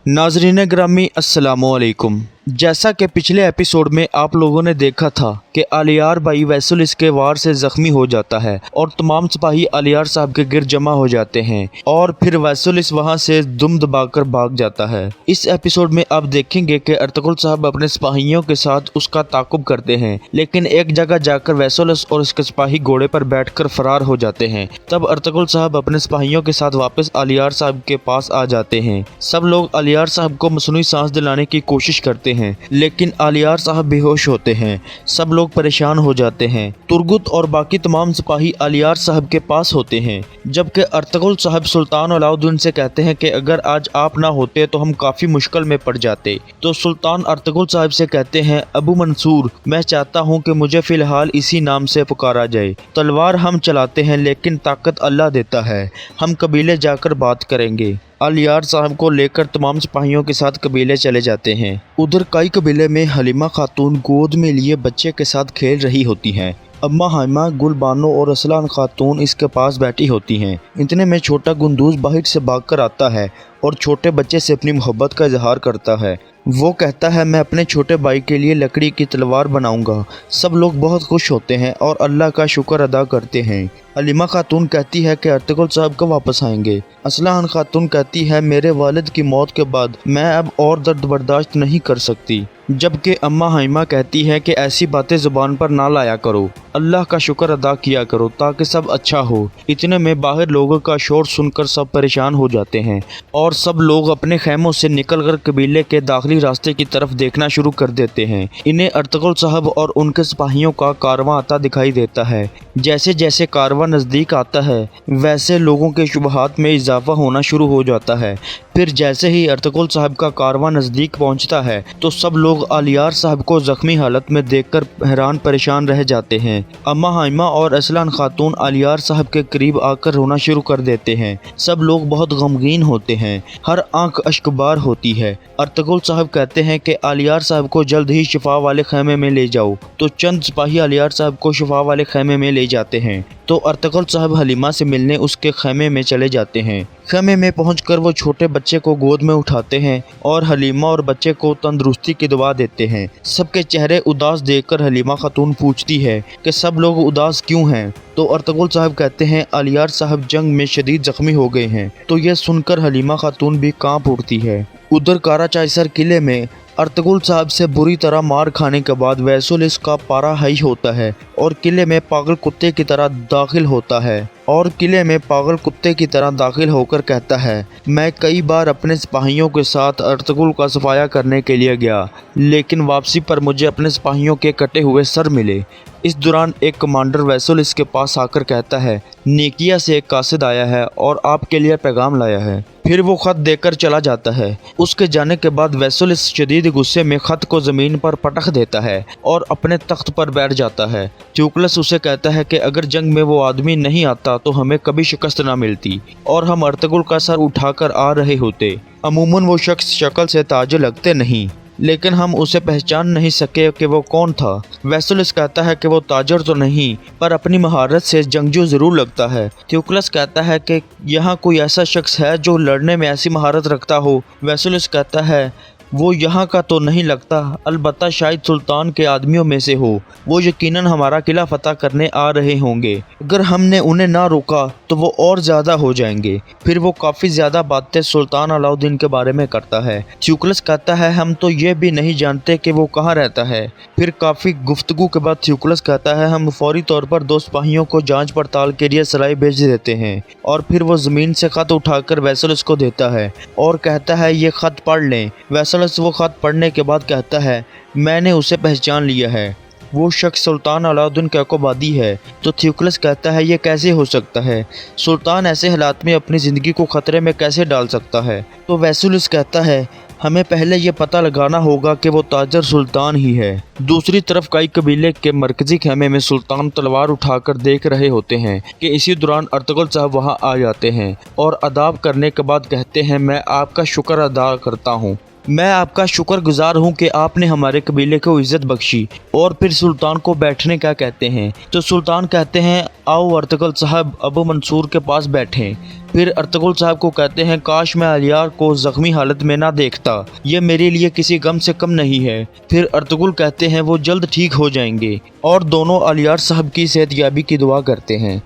नाज़रीन ग्रामी अस्सलामु अलैकुम। जैसा कि पिछले एपिसोड में आप लोगों ने देखा था कि आलियार भाई वैसुलिस के वार से ज़ख्मी हो जाता है और तमाम सिपाही आलियार साहब के गिर्द जमा हो जाते हैं और फिर वैसुलिस वहां से दुम दबाकर भाग जाता है। इस एपिसोड में आप देखेंगे कि अर्तुगरुल साहब अपने सिपाहियों के साथ उसका ताकुब करते हैं, लेकिन एक जगह जाकर वैसुलिस और उसके सिपाही घोड़े पर बैठकर फरार हो जाते हैं। तब अर्तुगरुल साहब अपने सिपाहियों के साथ वापस आलियार साहब के पास आ जाते हैं। सब लोग आलियार साहब को मसनूई सांस दिलाने की कोशिश करते हैं, लेकिन आलियार साहब बेहोश होते हैं। सब लोग परेशान हो जाते हैं। तुर्गुत और बाकी तमाम सिपाही आलियार साहब के पास होते हैं, जबकि अर्तुगरुल साहब सुल्तान अलाउद्दीन से कहते हैं कि अगर आज आप ना होते तो हम काफ़ी मुश्किल में पड़ जाते। तो सुल्तान अर्तुगरुल साहब से कहते हैं, अबू मंसूर, मैं चाहता हूँ कि मुझे फ़िलहाल इसी नाम से पुकारा जाए। तलवार हम चलाते हैं लेकिन ताकत अल्लाह देता है। हम कबीले जाकर बात करेंगे। आलियार साहब को लेकर तमाम सिपाहियों के साथ कबीले चले जाते हैं। उधर कई कबीले में हलीमा खातून गोद में लिए बच्चे के साथ खेल रही होती हैं। अम्मा हाइमा, गुलबानो और असलान खातून इसके पास बैठी होती हैं। इतने में छोटा गुंदूज बाहर से भागकर आता है और छोटे बच्चे से अपनी मोहब्बत का इजहार करता है। वो कहता है, मैं अपने छोटे भाई के लिए लकड़ी की तलवार बनाऊंगा। सब लोग बहुत खुश होते हैं और अल्लाह का शुक्र अदा करते हैं। हलीमा खातून कहती है कि अर्तुगरुल साहब कब वापस आएंगे। असलान खातून कहती है, मेरे वालिद की मौत के बाद मैं अब और दर्द बर्दाश्त नहीं कर सकती। जबकि अम्मा हाइमा कहती है कि ऐसी बातें ज़ुबान पर ना लाया करो, अल्लाह का शुक्र अदा किया करो ताकि सब अच्छा हो। इतने में बाहर लोगों का शोर सुनकर सब परेशान हो जाते हैं और सब लोग अपने खेमों से निकलकर कबीले के दाखिली रास्ते की तरफ देखना शुरू कर देते हैं। इन्हें अर्तुगरुल साहब और उनके सिपाहियों का कारवां आता दिखाई देता है। जैसे जैसे कारवां नज़दीक आता है वैसे लोगों के शुबहात में इजाफा होना शुरू हो जाता है। फिर जैसे ही अर्तुगरुल साहब का कारवां नज़दीक पहुंचता है तो सब लोग आलियार साहब को ज़ख्मी हालत में देखकर हैरान परेशान रह जाते हैं। अम्मा हाइमा और असलान खातून आलियार साहब के करीब आकर रोना शुरू कर देते हैं। सब लोग बहुत गमगीन होते हैं, हर आंख अश्कबार होती है। अर्तुगरुल साहब कहते हैं कि आलियार साहब को जल्द ही शिफा वाले खेमे में ले जाओ। तो चंद सिपाही आलियार साहब को शिफा वाले खेमे में ले जाते हैं। तो अर्तुगरुल साहब हलीमा से मिलने उसके खेमे में चले जाते हैं। खेमे में पहुंचकर वो छोटे बच्चे को गोद में उठाते हैं और हलीमा और बच्चे को तंदुरुस्ती की दुआ देते हैं। सबके चेहरे उदास देखकर हलीमा खातून पूछती है कि सब लोग उदास क्यों हैं। तो अर्तुगरुल साहब कहते हैं, आलियार साहब जंग में शदीद जख्मी हो गए हैं। तो यह सुनकर हलीमा खातून भी कांप उठती है। उधर काराचाइसर किले में अर्तुगरुल साहब से बुरी तरह मार खाने के बाद वैसुलिस का पारा हाई होता है और किले में पागल कुत्ते की तरह दाखिल होकर कहता है, मैं कई बार अपने सिपाहियों के साथ अर्तुगरुल का सफाया करने के लिए गया, लेकिन वापसी पर मुझे अपने सिपाहियों के कटे हुए सर मिले। इस दौरान एक कमांडर वैसुलिस के पास आकर कहता है, निकिया से एक कासिद आया है और आपके लिए पैगाम लाया है। फिर वो खत देकर चला जाता है। उसके जाने के बाद वैसुलिस शदीद गुस्से में खत को ज़मीन पर पटक देता है और अपने तख्त पर बैठ जाता है। ट्यूकलस उसे कहता है कि अगर जंग में वो आदमी नहीं आता तो हमें कभी शिकस्त ना मिलती और हम अर्तुगरुल का सर उठाकर आ रहे होते। अमूमन वो शख्स शक्ल से ताजे लगते नहीं, लेकिन हम उसे पहचान नहीं सके कि वो कौन था। वैसुलिस कहता है कि वो ताजर तो नहीं पर अपनी महारत से जंगजू ज़रूर लगता है। ट्यूकलस कहता है कि यहाँ कोई ऐसा शख्स है जो लड़ने में ऐसी महारत रखता हो। वैसुलिस कहता है, वो यहाँ का तो नहीं लगता, अलबत्ता शायद सुल्तान के आदमियों में से हो। वो यकीनन हमारा किला फतह करने आ रहे होंगे। अगर हमने उन्हें ना रोका तो वो और ज़्यादा हो जाएंगे। फिर वो काफ़ी ज़्यादा बातें सुल्तान अलाउद्दीन के बारे में करता है। ट्यूकलस कहता है, हम तो ये भी नहीं जानते कि वो कहाँ रहता है। फिर काफ़ी गुफ्तगू के बाद ट्यूकलस कहता है, हम फौरी तौर पर दो सिपाहियों को जाँच पड़ताल के लिए सराय भेज देते हैं। और फिर वो ज़मीन से ख़त उठाकर वैसुलिस को देता है और कहता है, ये ख़त पढ़ लें। वैसुलिस वो ख़त पढ़ने के बाद कहता है, मैंने उसे पहचान लिया है, वो शख्स सुल्तान अलाउद्दीन कैकोबादी है। तो ट्यूकलस कहता है, ये कैसे हो सकता है? सुल्तान ऐसे हालात में अपनी ज़िंदगी को ख़तरे में कैसे डाल सकता है? तो वैसुलिस कहता है, हमें पहले ये पता लगाना होगा कि वो ताजर सुल्तान ही है। दूसरी तरफ कई कबीले के मरकजी खेमे में सुल्तान तलवार उठाकर देख रहे होते हैं कि इसी दौरान अर्तुगरुल साहब वहां आ जाते हैं और अदाब करने के बाद कहते हैं, मैं आपका शुक्र अदा करता हूँ। میں آپ کا شکر گزار ہوں کہ آپ نے ہمارے قبیلے کو عزت بخشی۔ اور پھر سلطان کو بیٹھنے کا کہتے ہیں تو سلطان کہتے ہیں آؤ ارطغرل صاحب ابو منصور کے پاس بیٹھیں۔ پھر ارطغرل صاحب کو کہتے ہیں کاش میں الیار کو زخمی حالت میں نہ دیکھتا، یہ میرے لیے کسی غم سے کم نہیں ہے۔ پھر ارطغرل کہتے ہیں وہ جلد ٹھیک ہو جائیں گے، اور دونوں الیار صاحب کی صحت یابی کی دعا کرتے ہیں۔